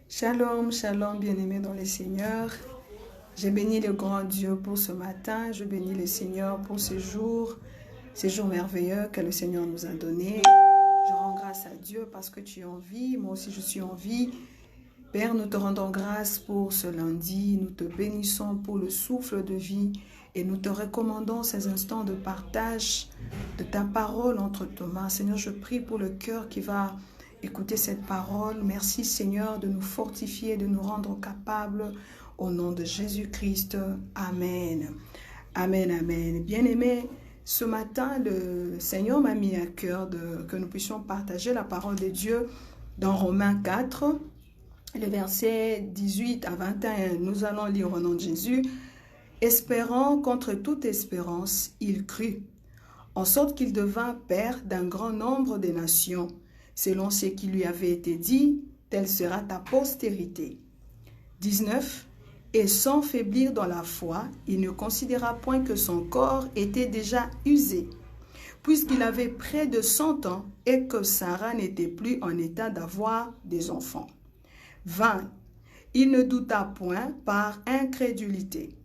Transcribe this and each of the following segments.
Shalom, shalom, bien-aimés dans le Seigneur. Je bénis le grand Dieu pour ce matin. Je bénis le Seigneur pour ces jours merveilleux que le Seigneur nous a donnés. Je rends grâce à Dieu parce que tu es en vie. Moi aussi, je suis en vie. Père, nous te rendons grâce pour ce lundi. Nous te bénissons pour le souffle de vie et nous te recommandons ces instants de partage de ta parole entre tes mains. Seigneur, je prie pour le cœur qui va écouter cette parole. Merci Seigneur de nous fortifier, de nous rendre capables au nom de Jésus-Christ. Amen. Amen, amen. Bien-aimés, ce matin, le Seigneur m'a mis à cœur que nous puissions partager la parole de Dieu dans Romains 4, le verset 18 à 21. Nous allons lire au nom de Jésus. « Espérant contre toute espérance, il crut, en sorte qu'il devint père d'un grand nombre de nations. Selon ce qui lui avait été dit, telle sera ta postérité. » 19. Et sans faiblir dans la foi, il ne considéra point que son corps était déjà usé, puisqu'il avait près de 100 ans et que Sarah n'était plus en état d'avoir des enfants. 20. Il ne douta point par incrédulité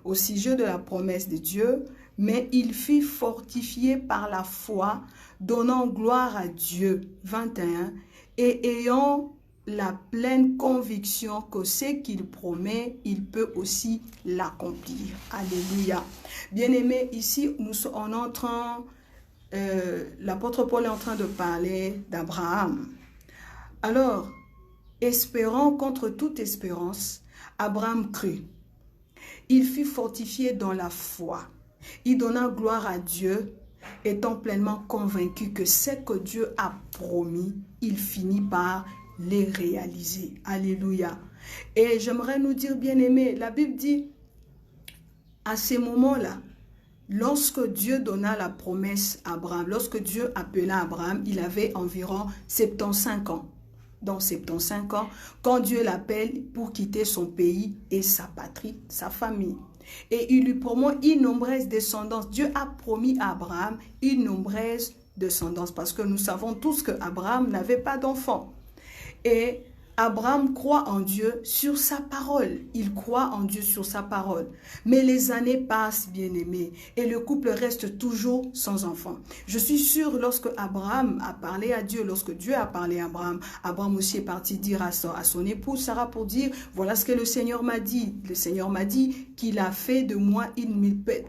au sujet de la promesse de Dieu, mais il fut fortifié par la foi, donnant gloire à Dieu. 21. Et ayant la pleine conviction que ce qu'il promet, il peut aussi l'accomplir. Alléluia. Bien-aimés, ici, l'apôtre Paul est en train de parler d'Abraham. Alors, espérant contre toute espérance, Abraham crut. Il fut fortifié dans la foi. Il donna gloire à Dieu, étant pleinement convaincu que ce que Dieu a promis, il finit par les réaliser. Alléluia. Et j'aimerais nous dire, bien-aimés, la Bible dit, à ces moments-là, lorsque Dieu donna la promesse à Abraham, lorsque Dieu appela Abraham, il avait environ 75 ans. Dans 75 ans, quand Dieu l'appelle pour quitter son pays et sa patrie, sa famille. Et il lui promet une nombreuse descendance. Dieu a promis à Abraham une nombreuse descendance parce que nous savons tous que Abraham n'avait pas d'enfant. Et Abraham croit en Dieu sur sa parole. Il croit en Dieu sur sa parole. Mais les années passent, bien-aimés, et le couple reste toujours sans enfant. Je suis sûre, lorsque Abraham a parlé à Dieu, lorsque Dieu a parlé à Abraham, Abraham aussi est parti dire à son épouse Sarah pour dire, voilà ce que le Seigneur m'a dit. Le Seigneur m'a dit qu'il a fait de moi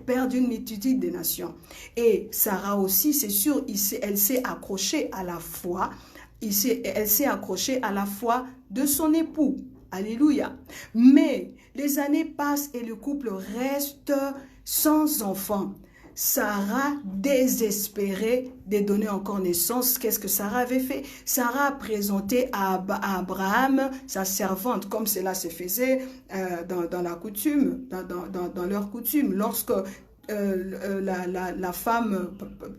père d'une multitude de nations. Et Sarah aussi, c'est sûr, elle s'est accrochée à la foi. Elle s'est accrochée à la foi de son époux. Alléluia. Mais les années passent et le couple reste sans enfant. Sarah, désespérée de donner encore naissance, qu'est-ce que Sarah avait fait? Sarah a présenté à Abraham sa servante, comme cela se faisait dans la coutume, dans leur coutume. Lorsque la femme,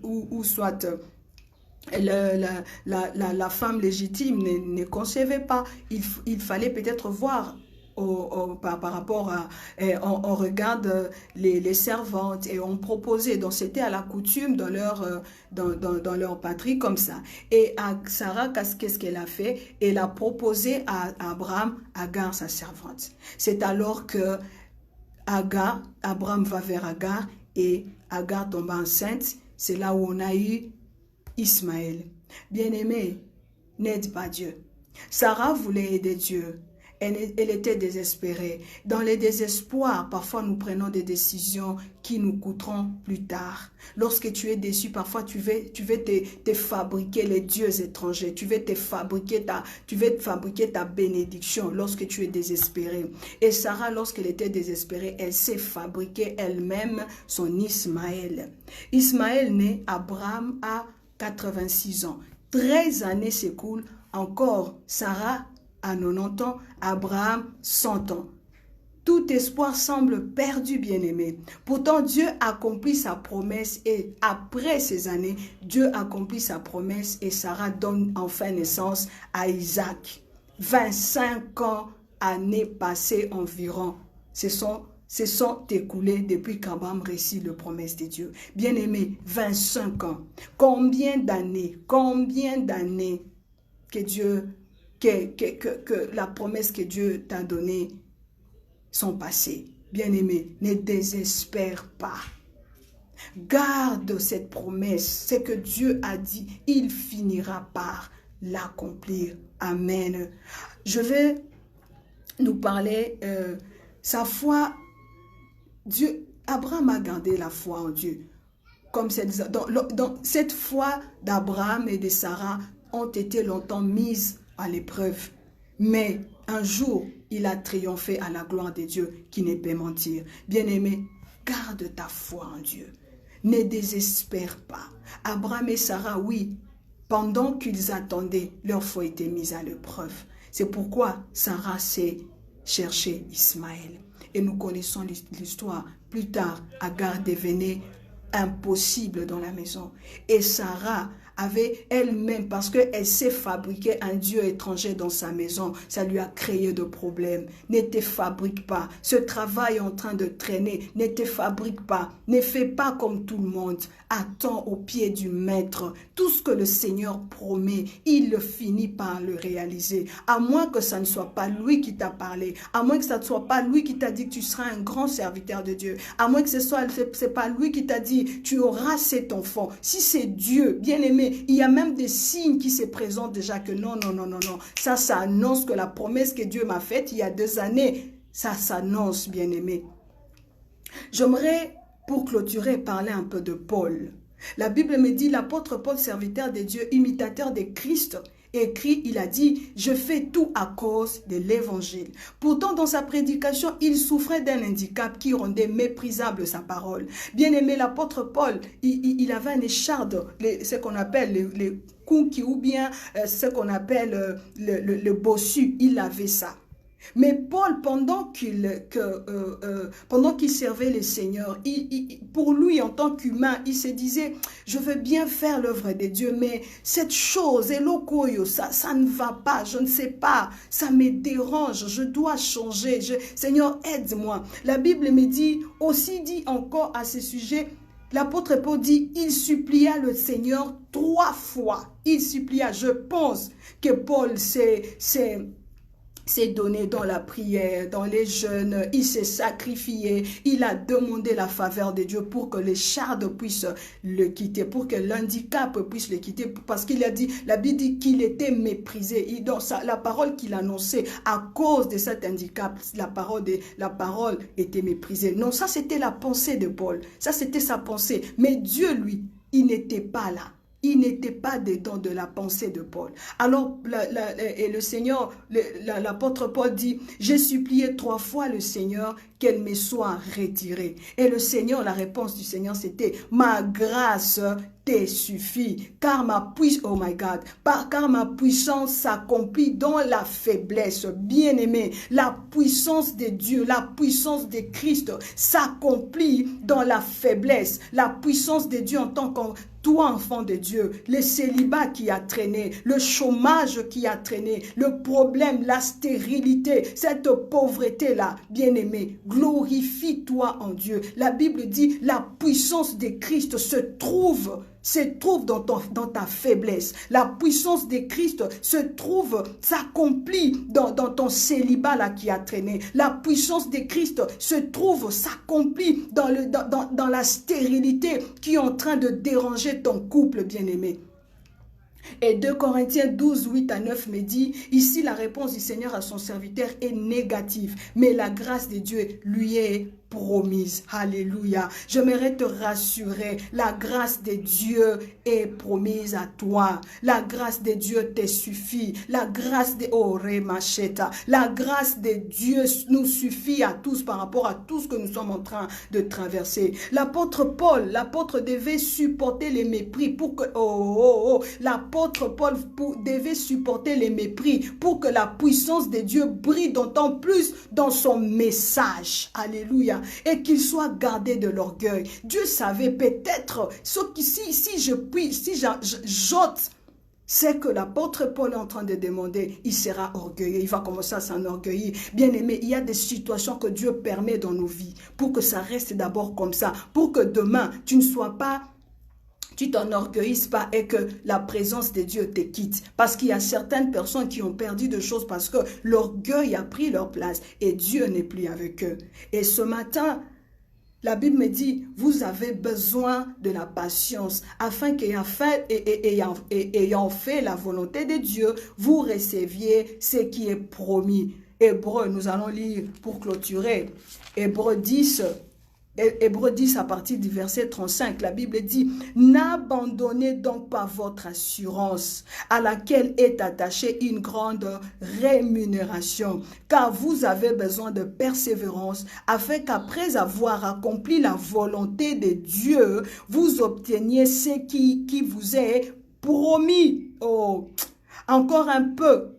ou soit la femme légitime ne concevait pas, il fallait peut-être voir par rapport à, on regarde les servantes et on proposait, donc c'était à la coutume dans leur patrie comme ça. Et à Sarah, qu'est-ce qu'elle a fait? Elle a proposé à Abraham Agar, sa servante. C'est alors que Abraham va vers Agar et Agar tombe enceinte. C'est là où on a eu Ismaël. Bien-aimé, n'aide pas Dieu. Sarah voulait aider Dieu. Elle était désespérée. Dans les désespoirs, parfois nous prenons des décisions qui nous coûteront plus tard. Lorsque tu es déçu, parfois tu veux te fabriquer les dieux étrangers. Tu veux fabriquer ta bénédiction lorsque tu es désespéré. Et Sarah, lorsqu'elle était désespérée, elle s'est fabriquée elle-même son Ismaël. Ismaël naît, Abraham a 86 ans. 13 années s'écoulent, encore Sarah a 90 ans, Abraham 100 ans. Tout espoir semble perdu, bien-aimé. Pourtant, Dieu accomplit sa promesse et après ces années, Dieu accomplit sa promesse et Sarah donne enfin naissance à Isaac. 25 ans, années passées environ. Se sont écoulés depuis qu'Abraham récite la promesse de Dieu. Bien-aimé, 25 ans. Combien d'années que Dieu que la promesse que Dieu t'a donnée sont passées. Bien-aimé, ne désespère pas. Garde cette promesse, c'est que Dieu a dit, il finira par l'accomplir. Amen. Je vais nous parler, sa foi, Abraham a gardé la foi en Dieu. Comme cette foi d'Abraham et de Sarah ont été longtemps mises à l'épreuve. Mais un jour, il a triomphé à la gloire de Dieu qui ne peut mentir. Bien-aimé, garde ta foi en Dieu. Ne désespère pas. Abraham et Sarah, oui, pendant qu'ils attendaient, leur foi était mise à l'épreuve. C'est pourquoi Sarah s'est cherché Ismaël. Et nous connaissons l'histoire. Plus tard, Agar devenait impossible dans la maison. Et Sarah avait elle-même, parce qu'elle s'est fabriqué un dieu étranger dans sa maison, ça lui a créé de problèmes. Ne te fabrique pas. Ce travail est en train de traîner. Ne te fabrique pas. Ne fais pas comme tout le monde. Attends au pied du maître. Tout ce que le Seigneur promet, il le finit par le réaliser. À moins que ça ne soit pas lui qui t'a parlé. À moins que ça ne soit pas lui qui t'a dit que tu seras un grand serviteur de Dieu. À moins que c'est pas lui qui t'a dit tu auras cet enfant. Si c'est Dieu, bien aimé, il y a même des signes qui se présentent déjà que non. Ça annonce que la promesse que Dieu m'a faite il y a 2 années, ça s'annonce, bien aimé. J'aimerais, pour clôturer, parler un peu de Paul. La Bible me dit, l'apôtre Paul, serviteur de Dieu, imitateur de Christ, écrit, il a dit, je fais tout à cause de l'évangile. Pourtant, dans sa prédication, il souffrait d'un handicap qui rendait méprisable sa parole. Bien aimé, l'apôtre Paul, il avait un écharde, ce qu'on appelle les coups ou bien ce qu'on appelle le bossu, il avait ça. Mais Paul, pendant qu'il servait le Seigneur, pour lui, en tant qu'humain, il se disait, je veux bien faire l'œuvre de Dieu, mais cette chose, ça ne va pas, je ne sais pas, ça me dérange, je dois changer. Seigneur, aide-moi. La Bible me dit encore à ce sujet, l'apôtre Paul dit, il supplia le Seigneur 3 fois. Il supplia, je pense que Paul s'est donné dans la prière, dans les jeûnes, il s'est sacrifié, il a demandé la faveur de Dieu pour que les chardes puissent le quitter, pour que l'handicap puisse le quitter, parce qu'il a dit, la Bible dit qu'il était méprisé. La parole qu'il annonçait à cause de cet handicap, la parole était méprisée. Non, ça c'était la pensée de Paul, ça c'était sa pensée, mais Dieu lui, il n'était pas là. Il n'était pas dedans de la pensée de Paul. Alors, et le Seigneur, l'apôtre Paul dit, j'ai supplié 3 fois le Seigneur qu'elle me soit retirée. Et le Seigneur, la réponse du Seigneur, c'était, ma grâce te suffit, car ma puissance s'accomplit dans la faiblesse. Bien-aimé, la puissance de Dieu, la puissance de Christ s'accomplit dans la faiblesse. La puissance de Dieu en tant que toi, enfant de Dieu, le célibat qui a traîné, le chômage qui a traîné, le problème, la stérilité, cette pauvreté-là, bien-aimé, glorifie-toi en Dieu. La Bible dit, la puissance de Christ se trouve dans ta faiblesse. La puissance de Christ s'accomplit dans ton célibat là qui a traîné. La puissance de Christ s'accomplit dans la stérilité qui est en train de déranger ton couple, bien-aimé. Et 2 Corinthiens 12, 8 à 9 me dit, ici la réponse du Seigneur à son serviteur est négative, mais la grâce de Dieu lui est promise. Alléluia. J'aimerais te rassurer, la grâce de Dieu est promise à toi. La grâce de Dieu te suffit. La grâce de la grâce de Dieu nous suffit à tous par rapport à tout ce que nous sommes en train de traverser. L'apôtre Paul, l'apôtre devait supporter les mépris pour que l'apôtre Paul devait supporter les mépris pour que la puissance de Dieu brille d'autant plus dans son message. Alléluia. Et qu'il soit gardé de l'orgueil. Dieu savait peut-être, si j'ôte c'est que l'apôtre Paul est en train de demander, il sera orgueilleux, il va commencer à s'enorgueillir. Bien aimé, il y a des situations que Dieu permet dans nos vies pour que ça reste d'abord comme ça, pour que demain, tu ne sois pas tu t'enorgueillisses pas et que la présence de Dieu te quitte. Parce qu'il y a certaines personnes qui ont perdu de choses parce que l'orgueil a pris leur place et Dieu n'est plus avec eux. Et ce matin, la Bible me dit, vous avez besoin de la patience afin qu'ayant fait la volonté de Dieu, vous receviez ce qui est promis. Hébreux, nous allons lire pour clôturer. Hébreux 10 à partir du verset 35, la Bible dit, n'abandonnez donc pas votre assurance à laquelle est attachée une grande rémunération, car vous avez besoin de persévérance afin qu'après avoir accompli la volonté de Dieu, vous obteniez ce qui vous est promis. Oh, encore un peu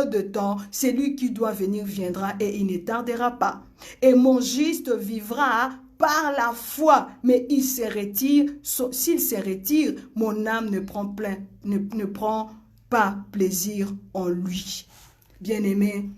de temps, celui qui doit venir viendra et il ne tardera pas. Et mon juste vivra par la foi, mais il se retire. S'il se retire, mon âme ne prend pas plaisir en lui. Bien-aimé,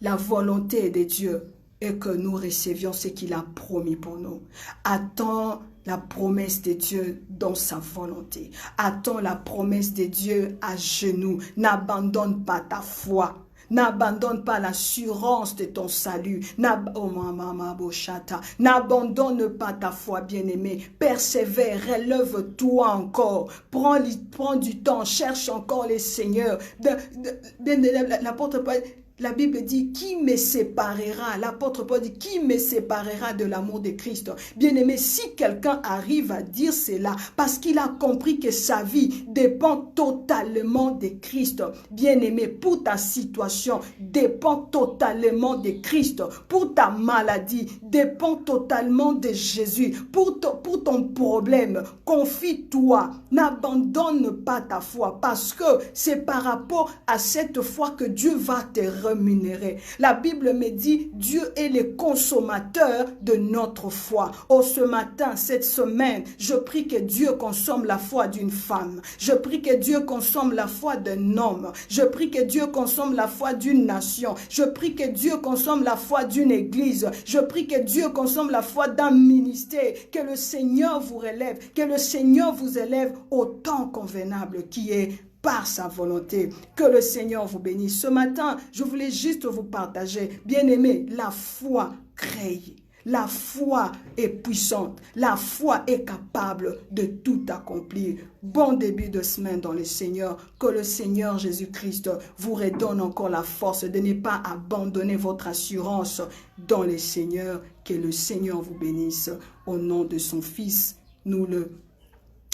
la volonté de Dieu est que nous recevions ce qu'il a promis pour nous. Attends la promesse de Dieu dans sa volonté. Attends la promesse de Dieu à genoux. N'abandonne pas ta foi. N'abandonne pas l'assurance de ton salut. N'abandonne pas ta foi, bien-aimé. Persévère, relève-toi encore. Prends du temps, cherche encore les seigneurs. L'apôtre Paul, la Bible dit, qui me séparera? L'apôtre Paul dit, qui me séparera de l'amour de Christ? Bien-aimé, si quelqu'un arrive à dire cela, parce qu'il a compris que sa vie dépend totalement de Christ. Bien-aimé, pour ta situation, dépend totalement de Christ. Pour ta maladie, dépend totalement de Jésus. Pour ton problème, confie-toi. N'abandonne pas ta foi, parce que c'est par rapport à cette foi que Dieu va te rémunérer. La Bible me dit, Dieu est le consommateur de notre foi. Oh, ce matin, cette semaine, je prie que Dieu consomme la foi d'une femme. Je prie que Dieu consomme la foi d'un homme. Je prie que Dieu consomme la foi d'une nation. Je prie que Dieu consomme la foi d'une église. Je prie que Dieu consomme la foi d'un ministère. Que le Seigneur vous relève. Que le Seigneur vous élève au temps convenable qui est par sa volonté. Que le Seigneur vous bénisse. Ce matin, je voulais juste vous partager, bien-aimés, la foi crée. La foi est puissante. La foi est capable de tout accomplir. Bon début de semaine dans le Seigneur. Que le Seigneur Jésus-Christ vous redonne encore la force de ne pas abandonner votre assurance dans le Seigneur. Que le Seigneur vous bénisse. Au nom de son Fils, nous le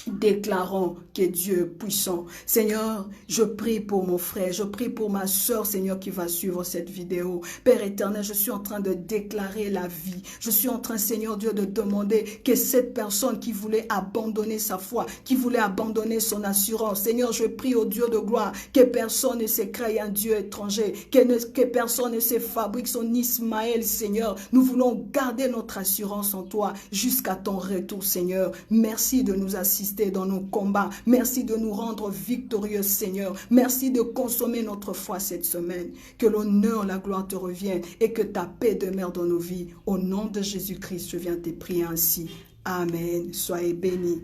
déclarons que Dieu est puissant. Seigneur, je prie pour mon frère, je prie pour ma soeur, Seigneur, qui va suivre cette vidéo. Père éternel, je suis en train de déclarer la vie. Je suis en train, Seigneur Dieu, de demander que cette personne qui voulait abandonner sa foi, qui voulait abandonner son assurance, Seigneur, je prie au Dieu de gloire, que personne ne se crée un Dieu étranger, que personne ne se fabrique son Ismaël, Seigneur. Nous voulons garder notre assurance en toi jusqu'à ton retour, Seigneur. Merci de nous assister dans nos combats. Merci de nous rendre victorieux, Seigneur. Merci de consommer notre foi cette semaine. Que l'honneur, la gloire te revienne et que ta paix demeure dans nos vies. Au nom de Jésus-Christ, je viens te prier ainsi. Amen. Soyez bénis.